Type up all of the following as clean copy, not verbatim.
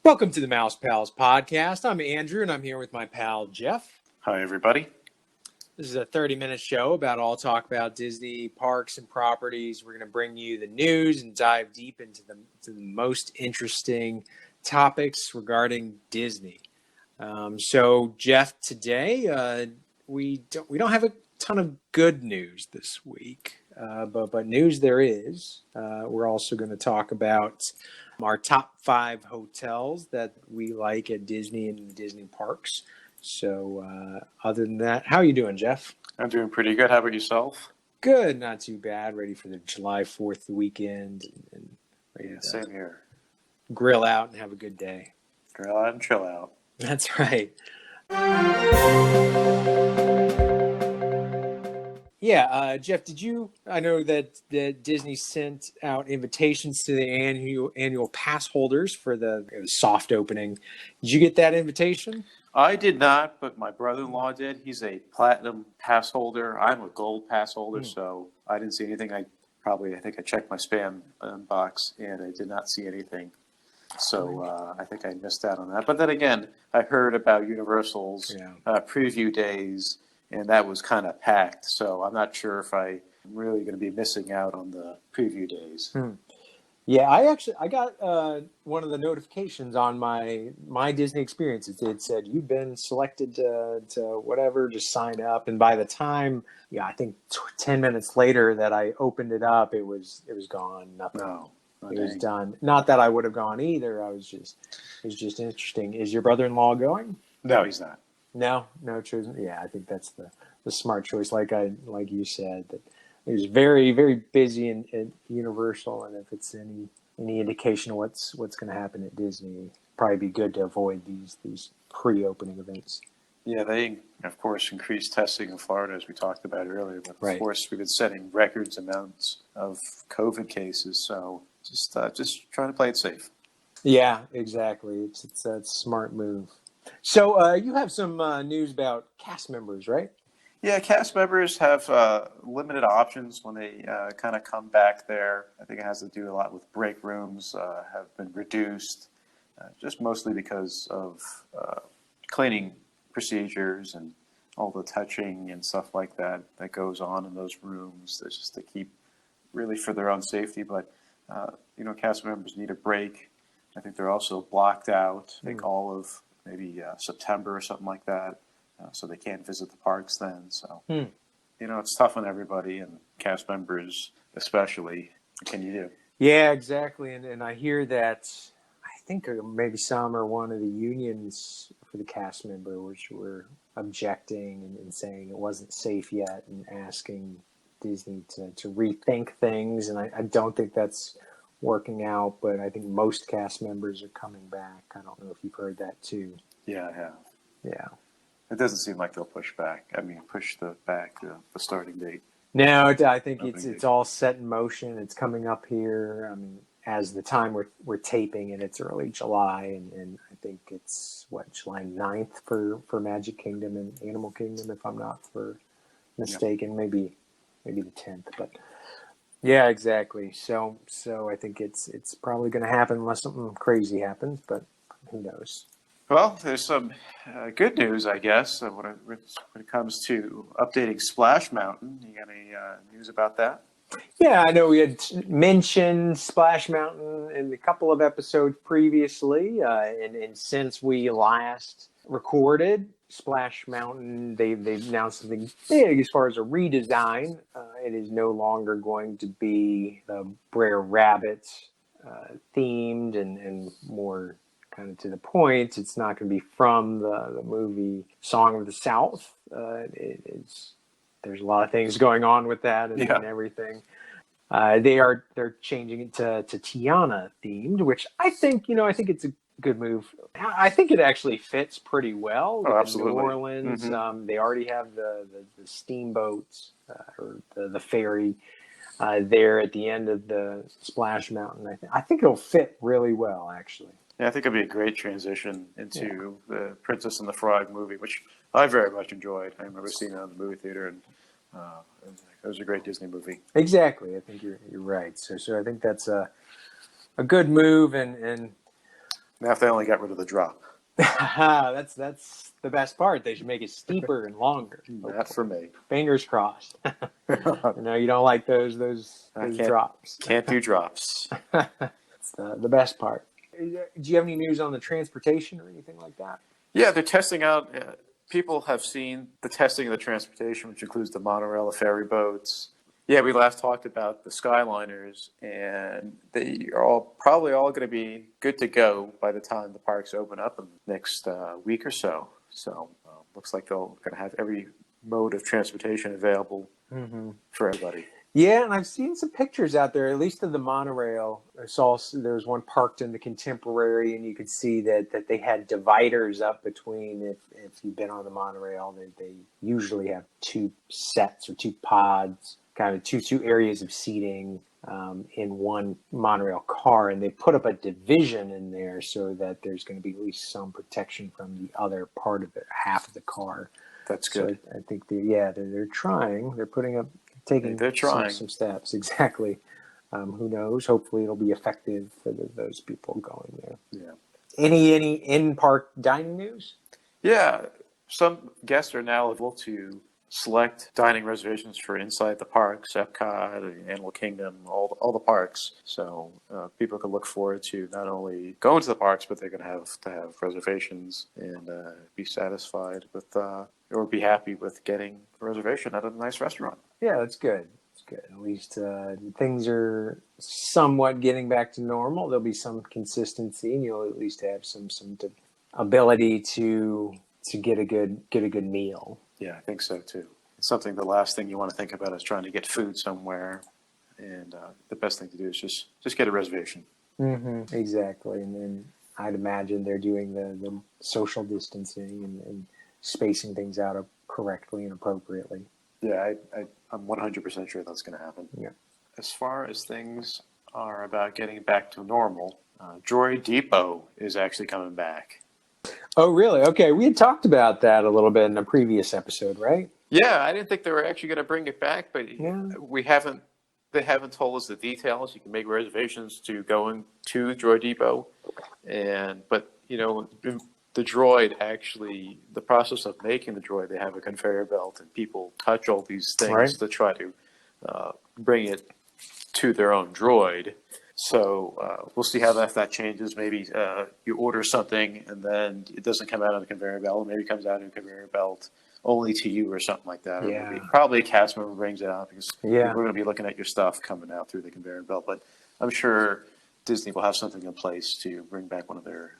Welcome to the Mouse Pals podcast. I'm Andrew, and I'm here with my pal, Jeff. Hi, everybody. This is a 30-minute show about all talk about Disney parks and properties. We're going to bring you the news and dive deep into the most interesting topics regarding Disney. So, Jeff, today we don't have a ton of good news this week, but news there is. We're also going to talk about our top 5 hotels that we like at Disney and the Disney parks. So other than that, how are you doing, Jeff? I'm doing pretty good. How about yourself? Good, not too bad. Ready for the July 4th weekend and ready to Same here. grill out and have a good day. Grill out and chill out. That's right. Yeah, Jeff, I know that Disney sent out invitations to the annual pass holders for the soft opening. Did you get that invitation? I did not, but my brother-in-law did. He's a platinum pass holder. I'm a gold pass holder, so I didn't see anything. I think I checked my spam box, and I did not see anything. So I think I missed out on that. But then again, I heard about Universal's preview days, and that was kind of packed. So I'm not sure if I'm really going to be missing out on the preview days. Yeah, I got one of the notifications on my Disney experience. It said you've been selected to whatever, just sign up. And by the time, I think 10 minutes later that I opened it up, it was gone. Nothing. No, it was done. Not that I would have gone either. It was just interesting. Is your brother-in-law going? No, he's not. No chosen. Yeah, I think that's the smart choice. Like you said, that it was very, very busy in Universal, and if it's any indication of what's going to happen at Disney, it'd probably be good to avoid these pre-opening events. Yeah, they of course increased testing in Florida, as we talked about earlier. But right. Of course, we've been setting records amounts of COVID cases, so just trying to play it safe. Yeah, exactly. It's a smart move. So you have some news about cast members, right? Yeah, cast members have limited options when they kind of come back there. I think it has to do a lot with break rooms have been reduced, just mostly because of cleaning procedures and all the touching and stuff like that goes on in those rooms. That's just to keep really for their own safety. But, cast members need a break. I think they're also blocked out, I think all of maybe September or something like that. So they can't visit the parks then. So, it's tough on everybody, and cast members especially. What can you do? Yeah, exactly. And I hear that, I think maybe some or one of the unions for the cast member, which were objecting and saying it wasn't safe yet and asking Disney to rethink things. And I don't think that's working out, but I think most cast members are coming back. I don't know if you've heard that too. Yeah, I have. Yeah. It doesn't seem like they'll push the starting date. No, I think it's all set in motion. It's coming up here. I mean, as the time we're taping it, it's early July, and I think it's July 9th for Magic Kingdom and Animal Kingdom, if I'm not mistaken. Maybe the 10th, but yeah, exactly. So I think it's probably going to happen unless something crazy happens, but who knows? Well, there's some good news, I guess, when it comes to updating Splash Mountain. You got any news about that? Yeah, I know we had mentioned Splash Mountain in a couple of episodes previously, and since we last recorded Splash Mountain, they've announced something big as far as a redesign. It is no longer going to be the Brer Rabbit themed and more kind of to the point. It's not going to be from the movie Song of the South. There's a lot of things going on with that and everything. They're changing it to Tiana themed, which I think it's a good move. I think it actually fits pretty well with absolutely. New Orleans. Mm-hmm. They already have the steamboats or the ferry there at the end of the Splash Mountain. I think it'll fit really well, actually. Yeah, I think it'd be a great transition into the Princess and the Frog movie, which I very much enjoyed. I remember seeing it in the movie theater, and it was a great Disney movie. Exactly, I think you're right. So I think that's a good move, and Now, if they only got rid of the drop. That's the best part. They should make it steeper and longer. Not for me. Fingers crossed. No, you don't like those drops. Can't do drops. It's the best part. Do you have any news on the transportation or anything like that? Yeah, they're testing out. People have seen the testing of the transportation, which includes the monorail, the ferry boats. Yeah, we last talked about the Skyliners, and they are probably all going to be good to go by the time the parks open up in the next week or so. So looks like they're going to have every mode of transportation available for everybody. Yeah, and I've seen some pictures out there, at least of the monorail. I saw there was one parked in the Contemporary, and you could see that they had dividers up between. If you've been on the monorail, they usually have two sets or two pods, kind of two areas of seating in one monorail car, and they put up a division in there so that there's going to be at least some protection from the other part of it, half of the car. That's good. So I think they're trying. They're taking some steps. Exactly. Who knows? Hopefully it'll be effective for those people going there. Yeah. Any in-park dining news? Yeah. Some guests are now able to select dining reservations for inside the parks, Epcot, the Animal Kingdom, all the parks. So people can look forward to not only going to the parks, but they're going to have reservations and be satisfied with or be happy with getting a reservation at a nice restaurant. Yeah, that's good. It's good. At least things are somewhat getting back to normal. There'll be some consistency, and you'll at least have some ability to get a good meal. Yeah, I think so too. It's something. The last thing you want to think about is trying to get food somewhere, and the best thing to do is just get a reservation. Mm-hmm. Exactly, and then I'd imagine they're doing the social distancing and spacing things out correctly and appropriately. Yeah, I'm 100% sure that's going to happen. Yeah. As far as things are about getting back to normal, Droid Depot is actually coming back. Oh, really? Okay, we had talked about that a little bit in a previous episode, right? Yeah, I didn't think they were actually going to bring it back, but Yeah. They haven't told us the details. You can make reservations to going to Droid Depot, but the droid actually, the process of making the droid, they have a conveyor belt, and people touch all these things to try to bring it to their own droid. So we'll see how that changes. Maybe you order something and then it doesn't come out on the conveyor belt. Maybe it comes out on the conveyor belt only to you or something like that. Yeah. Or maybe probably a cast member brings it out because Yeah. we're going to be looking at your stuff coming out through the conveyor belt. But I'm sure Disney will have something in place to bring back one of their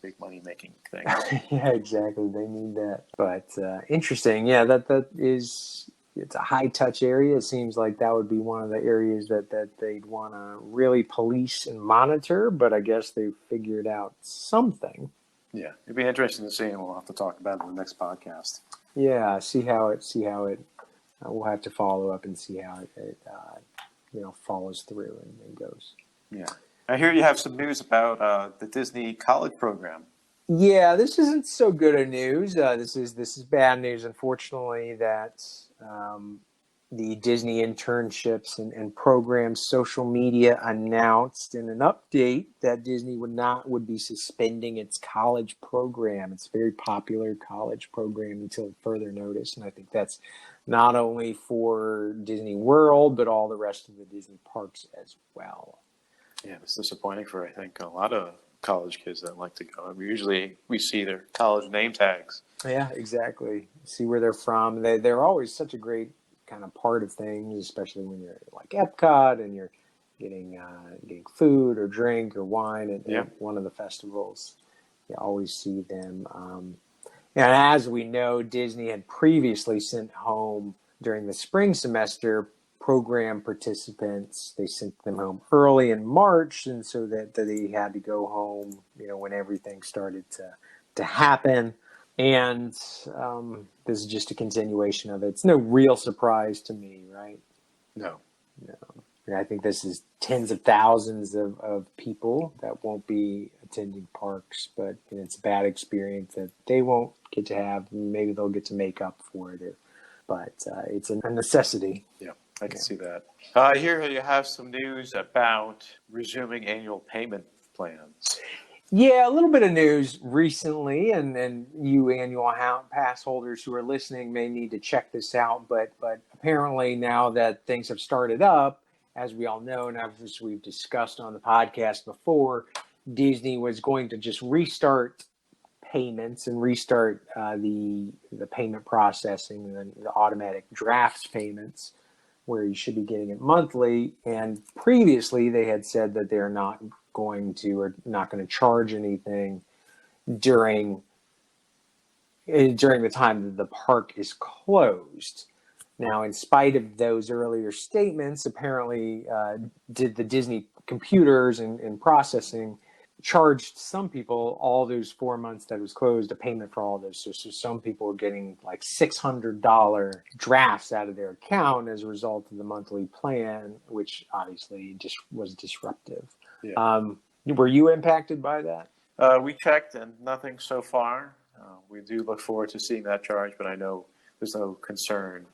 big money making things. Yeah, exactly. They need that. But interesting. Yeah, that is. It's a high touch area. It seems like that would be one of the areas that they'd want to really police and monitor. But I guess they figured out something. Yeah, it'd be interesting to see, and we'll have to talk about it in the next podcast. Yeah, see how it. We'll have to follow up and see how it follows through and goes. Yeah, I hear you have some news about the Disney College program. Yeah, this isn't so good a news. This is bad news, unfortunately. That the Disney internships and programs, social media announced in an update that Disney would be suspending its college program. It's a very popular college program until further notice, and I think that's not only for Disney World but all the rest of the Disney parks as well. Yeah, it's disappointing for I think a lot of college kids that like to go. Usually we see their college name tags. Yeah, exactly. See where they're from. They're always such a great kind of part of things, especially when you're like Epcot and you're getting food or drink or wine at one of the festivals. You always see them. And as we know, Disney had previously sent home during the spring semester program participants. They sent them home early in March, and so that they had to go home, when everything started to happen. And this is just a continuation of it. It's no real surprise to me, right? No. And I think this is tens of thousands of people that won't be attending parks, but it's a bad experience that they won't get to have. Maybe they'll get to make up for it, but it's a necessity. Yeah. I can see that. I hear you have some news about resuming annual payment plans. Yeah, a little bit of news recently, and you annual pass holders who are listening may need to check this out. But apparently now that things have started up, as we all know, and as we've discussed on the podcast before, Disney was going to just restart payments and restart the payment processing and the automatic drafts payments, where you should be getting it monthly. And previously, they had said that they're not going to or not going to charge anything during the time that the park is closed. Now, in spite of those earlier statements, apparently, did the Disney computers and processing charged some people all those 4 months that it was closed a payment for all those. So some people were getting like $600 drafts out of their account as a result of the monthly plan, which obviously just was disruptive. Yeah. Were you impacted by that? We checked and nothing so far. We do look forward to seeing that charge, but I know there's no concern.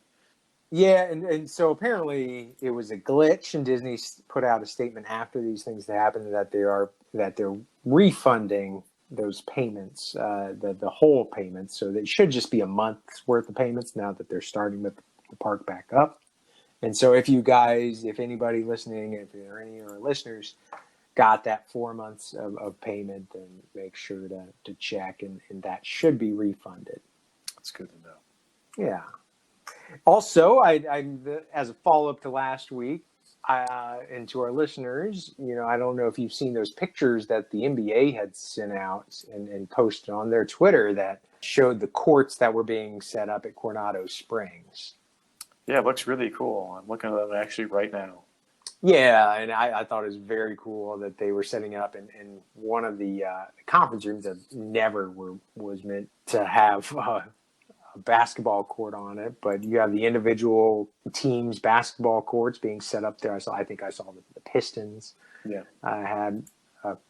Yeah, and so apparently it was a glitch, and Disney put out a statement after these things happened that they're refunding those payments, the whole payments. So they should just be a month's worth of payments now that they're starting the park back up. And so if anybody listening, if there are any of our listeners got that 4 months of payment, then make sure to check, and that should be refunded. That's good to know. Yeah. Also, I as a follow-up to last week, and to our listeners, I don't know if you've seen those pictures that the NBA had sent out and posted on their Twitter that showed the courts that were being set up at Coronado Springs. Yeah, it looks really cool. I'm looking at them actually right now. Yeah, and I thought it was very cool that they were setting up in one of the conference rooms that never was meant to have a basketball court on it, but you have the individual teams' basketball courts being set up there. I think I saw the Pistons had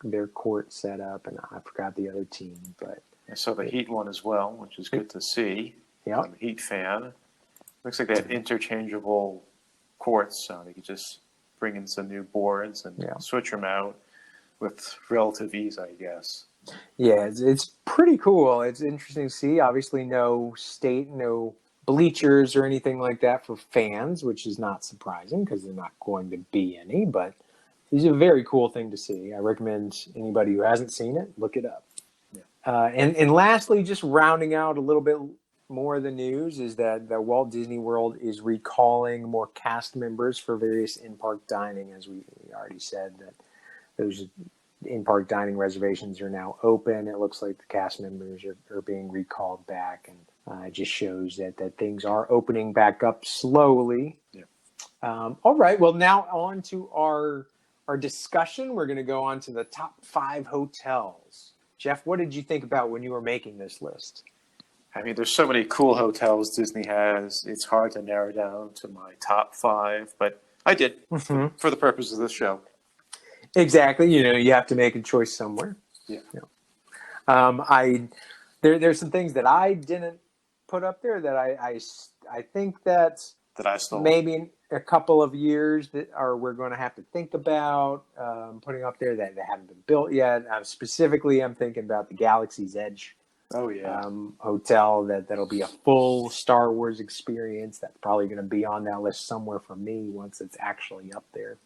their court set up, and I forgot the other team. But I saw the Heat one as well, which is good to see. Yeah, I'm a Heat fan. Looks like they have interchangeable courts, so they could just bring in some new boards and switch them out with relative ease, I guess. Yeah, it's pretty cool. It's interesting to see. Obviously, no bleachers or anything like that for fans, which is not surprising because they're not going to be any. But it's a very cool thing to see. I recommend anybody who hasn't seen it, look it up. Yeah. And lastly, just rounding out a little bit more of the news is that the Walt Disney World is recalling more cast members for various in-park dining, as we already said that those in-park dining reservations are now open. It looks like the cast members are being recalled back, and it just shows that things are opening back up slowly. Yeah. All right. Well, now on to our discussion. We're going to go on to the top 5 hotels. Jeff, what did you think about when you were making this list? I mean, there's so many cool hotels Disney has. It's hard to narrow down to my top 5, but I did for the purpose of this show. Exactly. You have to make a choice somewhere. Yeah. There's some things that I didn't put up there that I think that I stole. Maybe in a couple of years we're going to have to think about putting up there that haven't been built yet. Specifically, I'm thinking about the Galaxy's Edge. Oh yeah. Hotel that'll be a full Star Wars experience. That's probably going to be on that list somewhere for me once it's actually up there.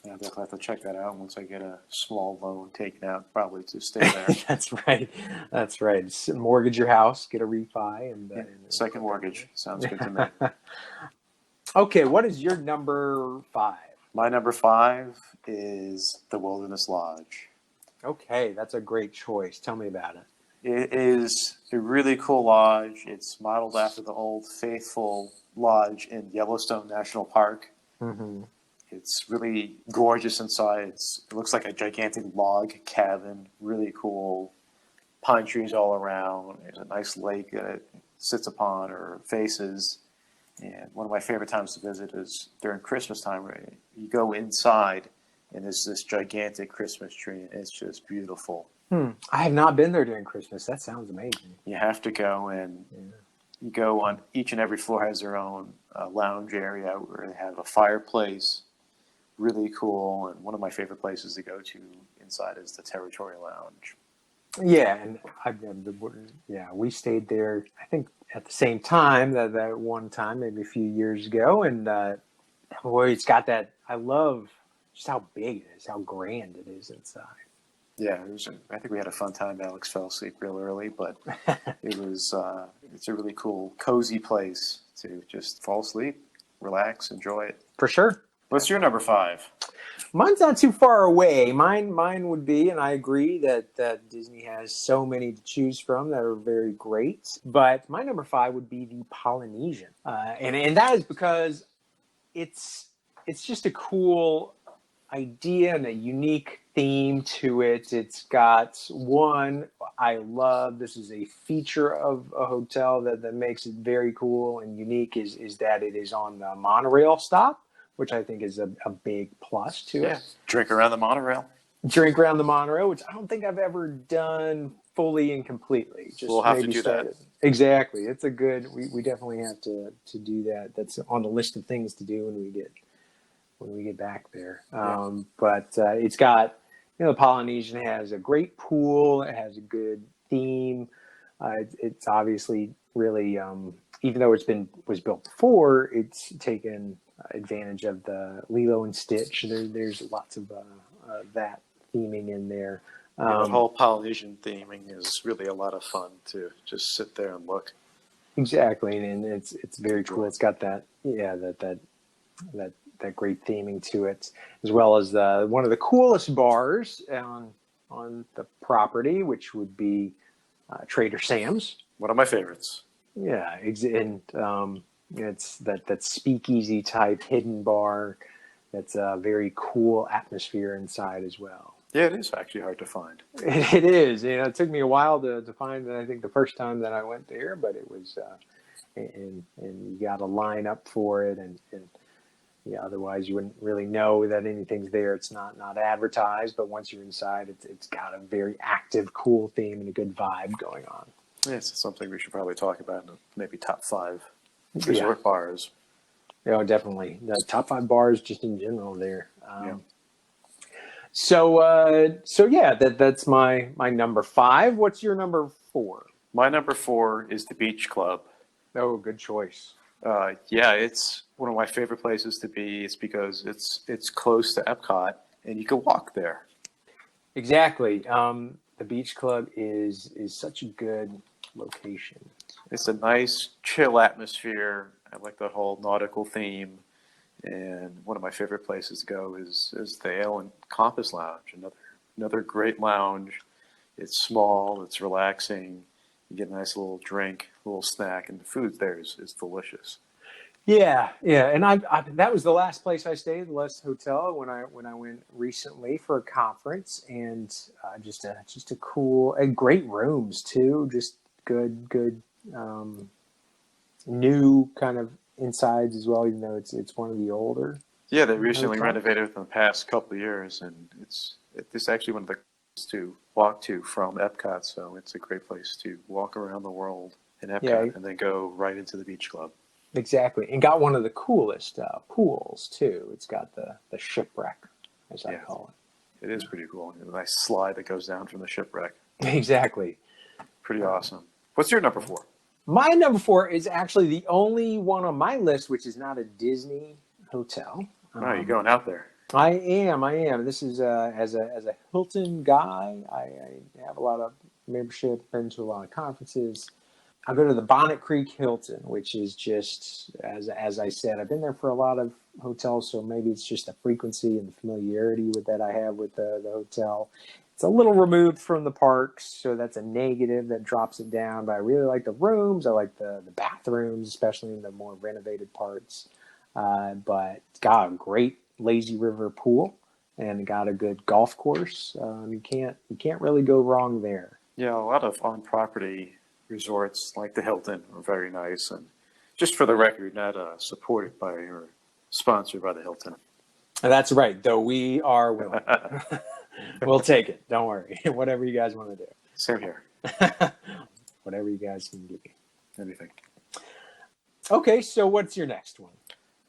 Yeah, I'll definitely have to check that out once I get a small loan taken out, probably to stay there. That's right. Mortgage your house, get a refi, and second mortgage. Sounds good to me. Okay, what is your number 5? My number 5 is the Wilderness Lodge. Okay, that's a great choice. Tell me about it. It is a really cool lodge. It's modeled after the Old Faithful Lodge in Yellowstone National Park. Mm-hmm. It's really gorgeous inside. It looks like a gigantic log cabin, really cool. Pine trees all around. There's a nice lake that it sits upon or faces. And one of my favorite times to visit is during Christmas time, where you go inside and there's this gigantic Christmas tree. And it's just beautiful. I have not been there during Christmas. That sounds amazing. You have to go, and you go on each and every floor has their own lounge area where they have a fireplace. Really cool. And one of my favorite places to go to inside is the Territory Lounge. Yeah, and we stayed there. I think at the same time that one time, maybe a few years ago, and boy, it's got that. I love just how big it is, how grand it is inside. Yeah, I think we had a fun time. Alex fell asleep real early, but it's a really cool, cozy place to just fall asleep, relax, enjoy it. For sure. What's your number 5? Mine's not too far away. Mine would be, and I agree that Disney has so many to choose from that are very great. But my number 5 would be the Polynesian, and that is because it's just a cool idea and a unique theme to it. It's got one I love. This is a feature of a hotel that makes it very cool and unique is that it is on the monorail stop, which I think is a big plus to it. Drink around the monorail. Drink around the monorail, which I don't think I've ever done fully and completely. Just we'll have maybe to do started. that. Exactly. It's a good. We definitely have to do that. That's on the list of things to do when we get back there. But it's got, the Polynesian has a great pool. It has a good theme. It's obviously really, even though was built before, it's taken advantage of the Lilo and Stitch. There's lots of that theming in there. The whole Polynesian theming is really a lot of fun to just sit there and look. Exactly, and it's very cool. It's got that that great theming to it, as well as one of the coolest bars on the property, which would be Trader Sam's. One of my favorites. Yeah, and it's that speakeasy type hidden bar. That's a very cool atmosphere inside as well. Yeah, it is actually hard to find. It is. It took me a while to find it. I think the first time that I went there, but it was, and you got to line up for it, and otherwise you wouldn't really know that anything's there. It's not advertised, but once you're inside, it's got a very active, cool theme and a good vibe going on. Yeah, it's something we should probably talk about in maybe top 5 resort bars. Definitely. The top 5 bars just in general there. So that's my number 5. What's your number 4? My number 4 is the Beach Club. Oh, good choice. It's one of my favorite places to be. It's because it's close to Epcot and you can walk there. Exactly. The Beach Club is such a good location. It's a nice, chill atmosphere. I like the whole nautical theme. And one of my favorite places to go is the Ale and Compass Lounge. Another great lounge. It's small. It's relaxing. You get a nice little drink, a little snack, and the food there is delicious. Yeah, and I that was the last place I stayed, the last hotel when I went recently for a conference, and just a cool and great rooms too, just good new kind of insides as well, even though it's one of the older. Yeah, they recently renovated it in the past couple of years, and it's actually one of the to walk to from Epcot, so it's a great place to walk around the world in Epcot and then go right into the Beach Club. Exactly, and got one of the coolest pools too. It's got the shipwreck, as I call it. It is pretty cool. A nice slide that goes down from the shipwreck. Exactly. Pretty awesome. What's your number 4? My number 4 is actually the only one on my list, which is not a Disney hotel. Oh, you're going out there. I am. This is as a Hilton guy. I have a lot of membership, been to a lot of conferences. I go to the Bonnet Creek Hilton, which is just as I said, I've been there for a lot of hotels, so maybe it's just the frequency and the familiarity that I have with the hotel. It's a little removed from the parks, so that's a negative that drops it down. But I really like the rooms. I like the bathrooms, especially in the more renovated parts. But it's got a great lazy river pool and got a good golf course. You can't really go wrong there. Yeah, a lot of on-property resorts like the Hilton are very nice, and just for the record, not supported by or sponsored by the Hilton. That's right, though we are willing. We'll take it. Don't worry. Whatever you guys want to do. Same here. Whatever you guys can do. Anything. Okay, so what's your next one?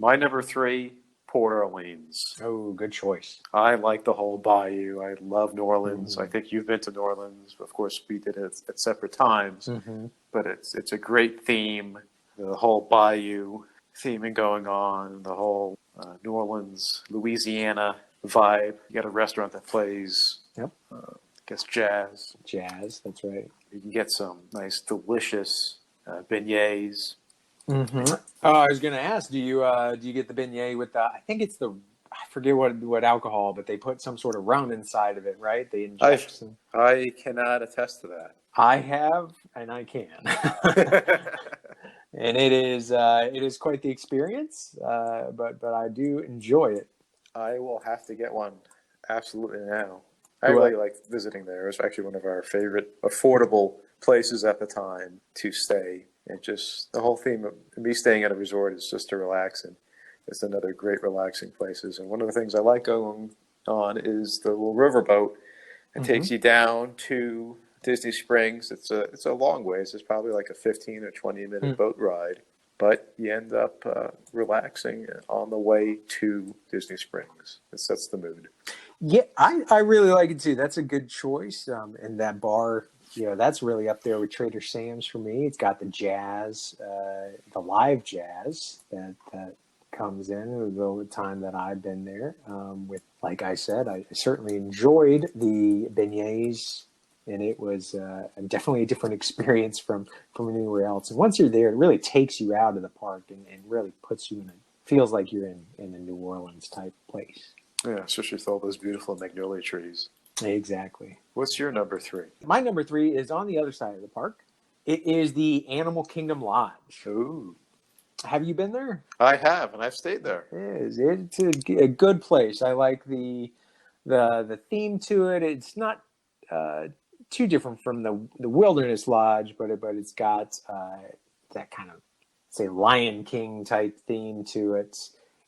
My number 3, Port Orleans. Oh, good choice. I like the whole bayou. I love New Orleans. Mhm. I think you've been to New Orleans. Of course, we did it at separate times, Mm-hmm. but it's a great theme. The whole bayou theming going on, the whole New Orleans, Louisiana vibe. You got a restaurant that plays, Yep. I guess, jazz. Jazz, that's right. You can get some nice, delicious beignets. Mm-hmm. Oh, I was going to ask, do you get the beignet with the? I think it's the. I forget what alcohol, but they put some sort of rum inside of it, right? They inject some. I cannot attest to that. I have, and I can, and it is quite the experience. But I do enjoy it. I will have to get one absolutely now. I Well- really liked visiting there. It was actually one of our favorite affordable places at the time to stay. And just the whole theme of me staying at a resort is just to relax, and it's another great relaxing places. And one of the things I like going on is the little riverboat. It takes you down to Disney Springs. It's a long ways. It's probably like a 15 or 20-minute boat ride, but you end up relaxing on the way to Disney Springs. It sets the mood. Yeah, I really like it too. That's a good choice. And that bar, that's really up there with Trader Sam's for me. It's got the jazz, the live jazz that comes in the time that I've been there. With, like I said, I certainly enjoyed the beignets, and it was definitely a different experience from anywhere else. And once you're there, it really takes you out of the park and really puts you feels like you're in a New Orleans type place. Yeah, especially with all those beautiful magnolia trees. Exactly. What's your number 3? My number 3 is on the other side of the park. It is the Animal Kingdom Lodge. Ooh, Have you been there? I have, and I've stayed there. It's a good place. I like the theme to it. It's not too different from the Wilderness Lodge, but it's got that kind of, say, Lion King type theme to it.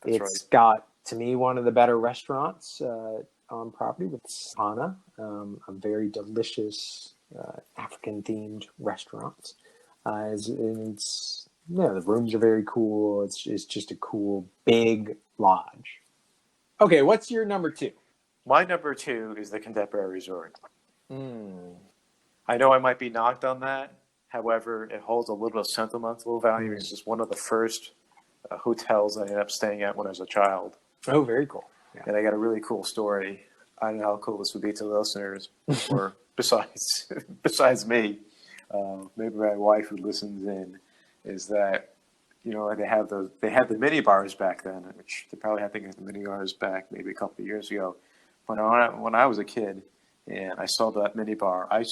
That's It's got, to me, one of the better restaurants on property with Sana, a very delicious African themed restaurant. The rooms are very cool. It's just a cool big lodge. Okay, what's your number 2? My number 2 is the Contemporary Resort. I know I might be knocked on that. However, it holds a little bit of sentimental value. It's just one of the first hotels I ended up staying at when I was a child. Oh, very cool. Yeah. And I got a really cool story. I don't know how cool this would be to the listeners, or besides me, maybe my wife who listens in, is that they had the mini bars back then, which they probably had to get the mini bars back maybe a couple of years ago. But when I was a kid and I saw that mini bar, I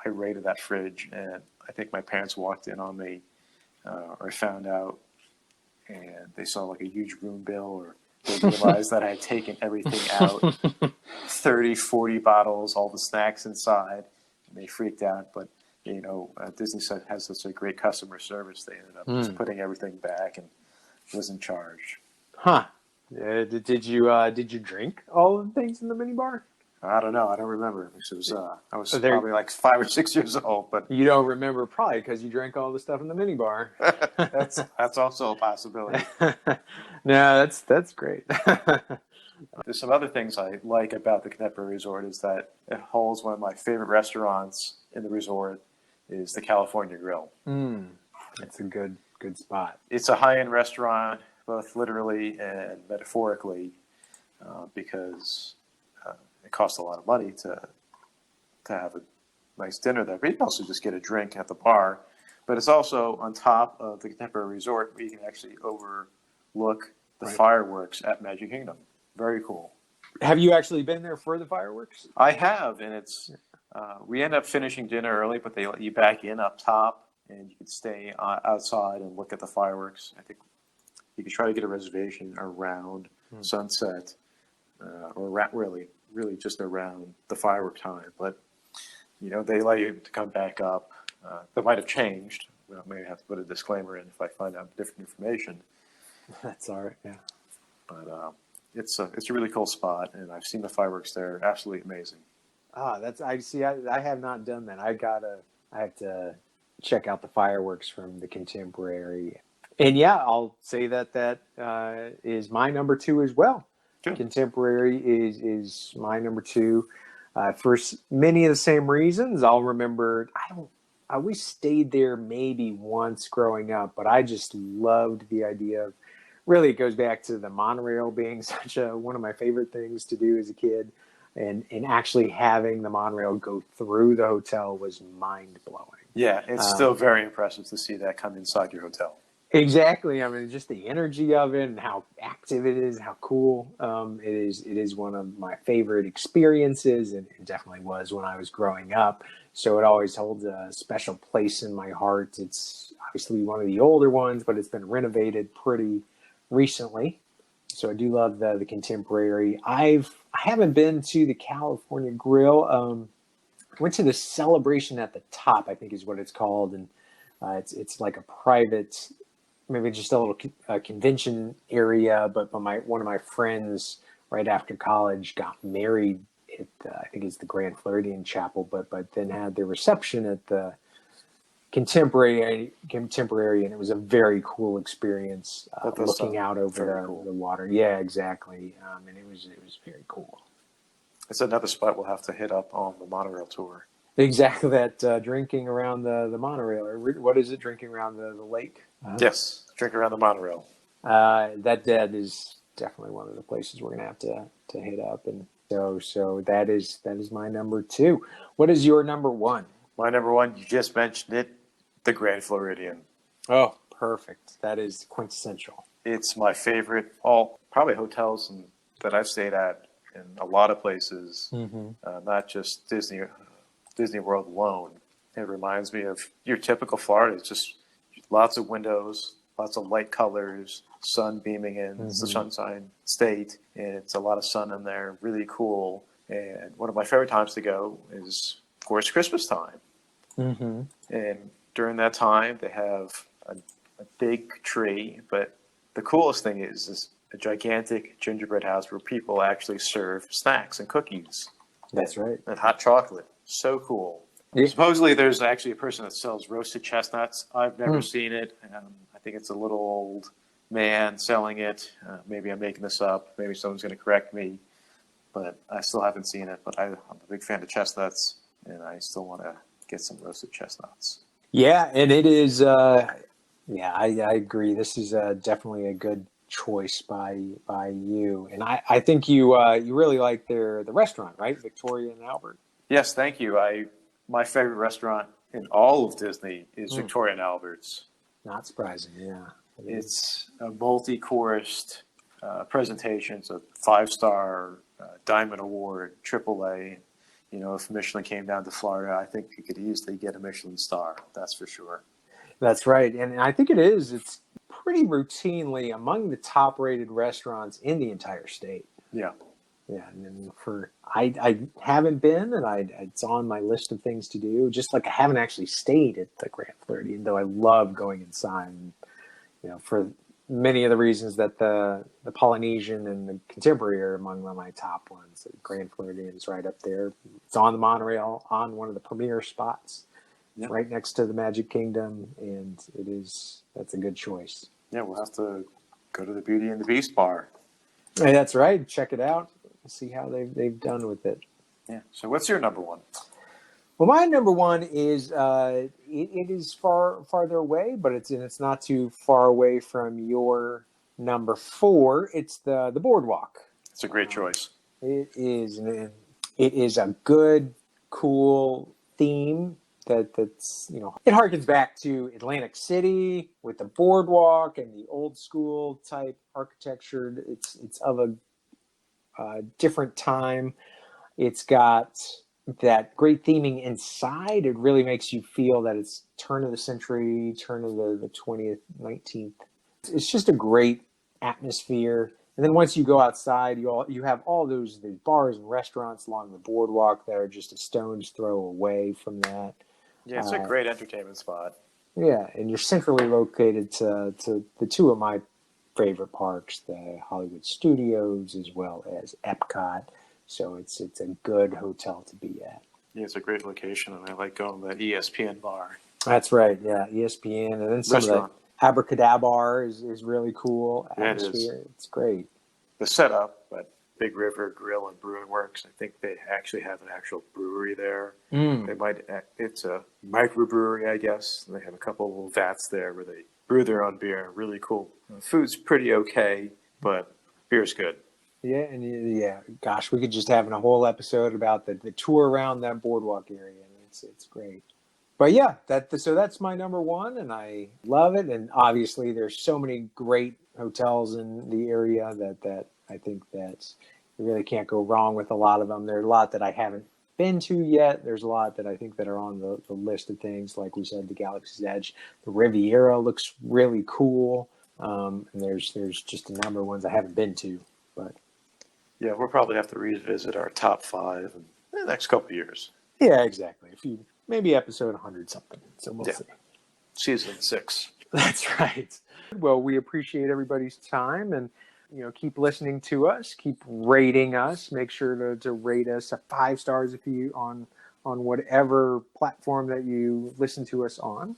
raided that fridge, and I think my parents walked in on me, or found out, and they saw like a huge room bill, or they realized that I had taken everything out, 30, 40 bottles, all the snacks inside, and they freaked out. But Disney has such a great customer service. They ended up just putting everything back and wasn't charged. Huh. Did you drink all of the things in the minibar? I don't know. I don't remember. Because I was There- probably like 5 or 6 years old, but You don't remember probably because you drank all the stuff in the minibar. that's also a possibility. No, that's great. There's some other things I like about the Contemporary Resort is that it holds one of my favorite restaurants in the resort is the California Grill. It's a good spot. It's a high-end restaurant, both literally and metaphorically, because it costs a lot of money to have a nice dinner there. But you can also just get a drink at the bar. But it's also on top of the Contemporary Resort, where you can actually overlook the fireworks at Magic Kingdom. Very cool. Have you actually been there for the fireworks? I have, and it's we end up finishing dinner early, but they let you back in up top, and you can stay outside and look at the fireworks. I think you can try to get a reservation around sunset, or really just around the firework time. But they allow you to come back up. That might have changed. Well, maybe I have to put a disclaimer in if I find out different information. That's all right. Yeah. But it's a really cool spot, and I've seen the fireworks there. Absolutely amazing. I see. I have not done that. I have to check out the fireworks from the Contemporary. And yeah, I'll say that is my number two as well. Good. Contemporary is my number two. For many of the same reasons. I'll remember. I always stayed there maybe once growing up, but I just loved the idea of. Really, it goes back to the monorail being such one of my favorite things to do as a kid, and actually having the monorail go through the hotel was mind blowing. Yeah, it's still very impressive to see that come inside your hotel. Exactly. I mean, just the energy of it and how active it is, how cool it is. It is one of my favorite experiences, and it definitely was when I was growing up. So it always holds a special place in my heart. It's obviously one of the older ones, but it's been renovated pretty recently. So I do love the contemporary. I haven't been to the California Grill. I went to the Celebration at the Top, I think is what it's called, and it's like a private, maybe just a little convention area. But one of my friends right after college got married at I think it's the Grand Floridian Chapel, but then had their reception at the Contemporary, and it was a very cool experience looking out over the water. Yeah, exactly, and it was very cool. It's another spot we'll have to hit up on the monorail tour. Exactly, that drinking around the monorail, or what is it? Drinking around the lake. Yes, drink around the monorail. That is definitely one of the places we're gonna have to hit up, and so that is my number two. What is your number one? My number one, you just mentioned it, the Grand Floridian. Oh, perfect. That is quintessential. It's my favorite. All probably hotels that I've stayed at in a lot of places, not just Disney World alone. It reminds me of your typical Florida. It's just lots of windows, lots of light colors, sun beaming in. It's the Sunshine State, and it's a lot of sun in there. Really cool. And one of my favorite times to go is, of course, Christmas time. And during that time, they have a big tree. But the coolest thing is a gigantic gingerbread house where people actually serve snacks and cookies. That's right. And hot chocolate. So cool. Yeah. Supposedly, there's actually a person that sells roasted chestnuts. I've never seen it. I think it's a little old man selling it. Maybe I'm making this up. Maybe someone's going to correct me. But I still haven't seen it. But I'm a big fan of chestnuts, and I still want to get some roasted chestnuts. Yeah, and it is. I agree. This is definitely a good choice by you, and I think you really like the restaurant, right? Victoria and Albert. Yes, thank you. My favorite restaurant in all of Disney is Victoria and Albert's. Not surprising, yeah. It's a multi-coursed presentation, so 5-star, Diamond Award, AAA. You know, if Michelin came down to Florida, I think you could easily get a Michelin star. That's for sure. That's right, and I think it is. It's pretty routinely among the top-rated restaurants in the entire state. Yeah. Yeah, and then I haven't been, and it's on my list of things to do. Just like I haven't actually stayed at the Grand Floridian, though I love going inside. And, you know, for many of the reasons that the Polynesian and the Contemporary are among my top ones. The Grand Floridian is right up there. It's on the monorail, on one of the premier spots, right next to the Magic Kingdom, and that's a good choice. Yeah, we'll have to go to the Beauty and the Beast bar. Hey, that's right. Check it out. See how they've done with it. Yeah. So what's your number one? Well, my number one is it is farther away, but it's not too far away from your number four. It's the boardwalk. It's a great choice. It is, and it is a good, cool theme that's it harkens back to Atlantic City with the boardwalk and the old school type architecture. It's of a different time. It's got that great theming inside. It really makes you feel that it's turn of the century, turn of the 20th, 19th. It's just a great atmosphere. And then once you go outside, you have all those bars and restaurants along the boardwalk that are just a stone's throw away from that. Yeah, it's a great entertainment spot. Yeah, and you're centrally located to the two of my favorite parks, the Hollywood Studios as well as Epcot. So it's a good hotel to be at. Yeah, it's a great location, and I like going to that ESPN bar. That's right. Yeah, ESPN, and then some Abracadabar is really cool Yeah, it is. atmosphere. It's great. The setup at Big River Grill and Brewing Works, I think they actually have an actual brewery there. Mm. They might, it's a microbrewery, I guess. And they have a couple of little vats there where they brew their own beer. Really cool. Food's pretty okay, but beer's good. Yeah, and yeah, gosh, we could just have a whole episode about the tour around that boardwalk area. And it's great. But yeah, so that's my number one, and I love it. And obviously, there's so many great hotels in the area that I think that you really can't go wrong with a lot of them. There's a lot that I haven't been to yet. There's a lot that I think that are on the list of things. Like we said, the Galaxy's Edge, the Riviera looks really cool. And there's just a number of ones I haven't been to. But Yeah, we'll probably have to revisit our top 5 in the next couple of years. yeah, exactly. Maybe episode 100 something. So we'll see. Season 6. That's right. Well, we appreciate everybody's time, and keep listening to us, keep rating us. Make sure to rate us 5 stars if you on whatever platform that you listen to us on.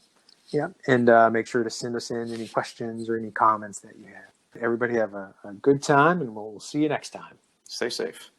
Yeah, and make sure to send us in any questions or any comments that you have. Everybody have a good time, and we'll see you next time. Stay safe.